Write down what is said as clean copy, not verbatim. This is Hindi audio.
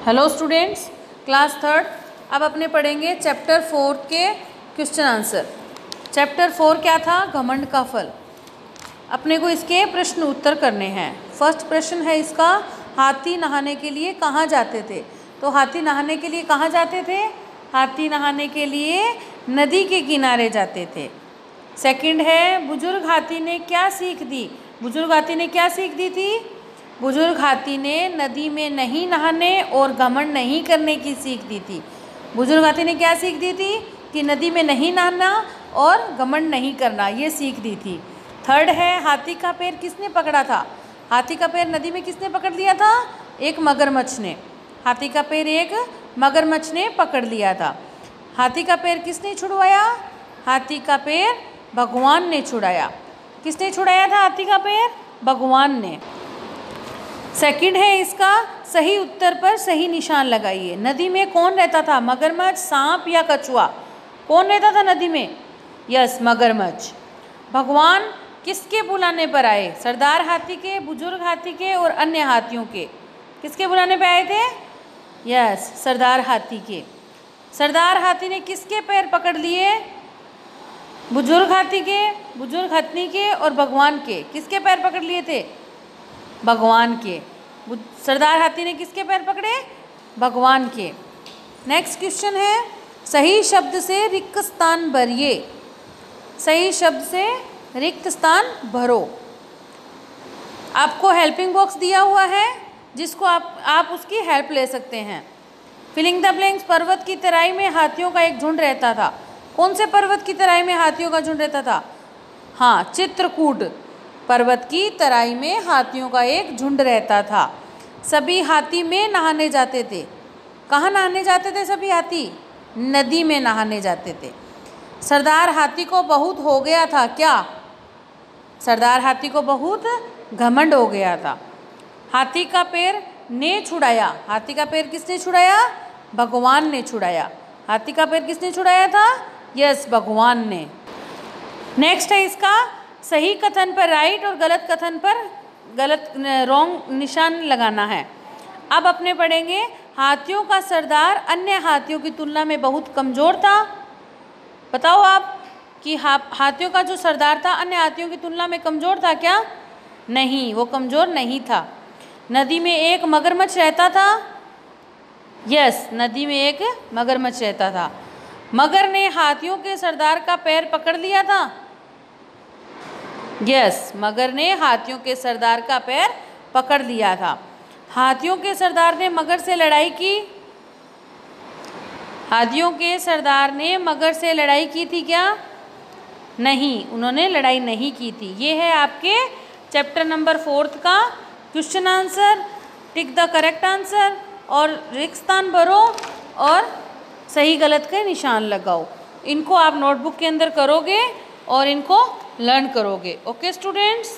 Hello students, class third. अब अपने पढ़ेंगे चैप्टर 4 के क्वेश्चन आंसर। चैप्टर 4 क्या था? घमंड का फल। अपने को इसके प्रश्न उत्तर करने हैं। फर्स्ट प्रश्न है इसका, हाथी नहाने के लिए कहाँ जाते थे? तो हाथी नहाने के लिए कहाँ जाते थे? हाथी नहाने के लिए नदी के किनारे जाते थे। सेकंड है, बुजुर्ग हाथी ने क्या सीख दी? बुजुर्ग हाथी ने क्या सीख दी थी? बुजुर्ग हाथी ने नदी में नहीं नहाने और घमंड नहीं करने की सीख दी थी। बुजुर्ग हाथी ने क्या सीख दी थी? कि नदी में नहीं नहाना और घमंड नहीं करना, ये सीख दी थी। थर्ड है, हाथी का पैर किसने पकड़ा था? हाथी का पैर नदी में किसने पकड़ लिया था? एक मगरमच्छ ने। हाथी का पैर एक मगरमच्छ ने पकड़ लिया था। हाथी का पैर किसने छुड़वाया? हाथी का पैर भगवान ने छुड़ाया। किसने छुड़ाया था हाथी का पैर? भगवान ने। सेकंड है इसका, सही उत्तर पर सही निशान लगाइए। नदी में कौन रहता था? मगरमच्छ, सांप या कछुआ? कौन रहता था नदी में? यस, मगरमच्छ। भगवान किसके बुलाने पर आए? सरदार हाथी के, बुजुर्ग हाथी के और अन्य हाथियों के? किसके बुलाने पर आए थे? यस, सरदार हाथी के। सरदार हाथी ने किसके पैर पकड़ लिए? बुजुर्ग हाथी के, बुजुर्ग हाथी के और भगवान के। किसके पैर पकड़ लिए थे? भगवान के। सरदार हाथी ने किसके पैर पकड़े? भगवान के। नेक्स्ट क्वेश्चन है, सही शब्द से रिक्त स्थान भरिए। सही शब्द से रिक्त स्थान भरो। आपको हेल्पिंग बॉक्स दिया हुआ है जिसको आप उसकी हेल्प ले सकते हैं। Filling the blanks. पर्वत की तराई में हाथियों का एक झुंड रहता था। कौन से पर्वत की तराई में हाथियों का झुंड रहता था? हाँ, चित्रकूट पर्वत की तराई में हाथियों का एक झुंड रहता था। सभी हाथी में नहाने जाते थे। कहाँ नहाने जाते थे सभी हाथी? नदी में नहाने जाते थे। सरदार हाथी को बहुत हो गया था। क्या? सरदार हाथी को बहुत घमंड हो गया था। हाथी का पैर ने छुड़ाया। हाथी का पैर किसने छुड़ाया? भगवान ने छुड़ाया। हाथी का पैर किसने छुड़ाया था? यस, भगवान ने। नेक्स्ट है इसका, सही कथन पर राइट और गलत कथन पर रॉन्ग निशान लगाना है। अब अपने पढ़ेंगे, हाथियों का सरदार अन्य हाथियों की तुलना में बहुत कमज़ोर था। बताओ आप कि हाथियों का जो सरदार था अन्य हाथियों की तुलना में कमज़ोर था क्या? नहीं, वो कमज़ोर नहीं था। नदी में एक मगरमच्छ रहता था। यस, नदी में एक मगरमच्छ रहता था। मगर ने हाथियों के सरदार का पैर पकड़ लिया था। यस, मगर ने हाथियों के सरदार का पैर पकड़ लिया था। हाथियों के सरदार ने मगर से लड़ाई की। हाथियों के सरदार ने मगर से लड़ाई की थी क्या? नहीं, उन्होंने लड़ाई नहीं की थी। ये है आपके चैप्टर नंबर 4 का question answer. Tick the correct answer और रिक्त स्थान भरो और सही गलत के निशान लगाओ। इनको आप नोटबुक के अंदर करोगे और इनको लर्न करोगे। Okay students.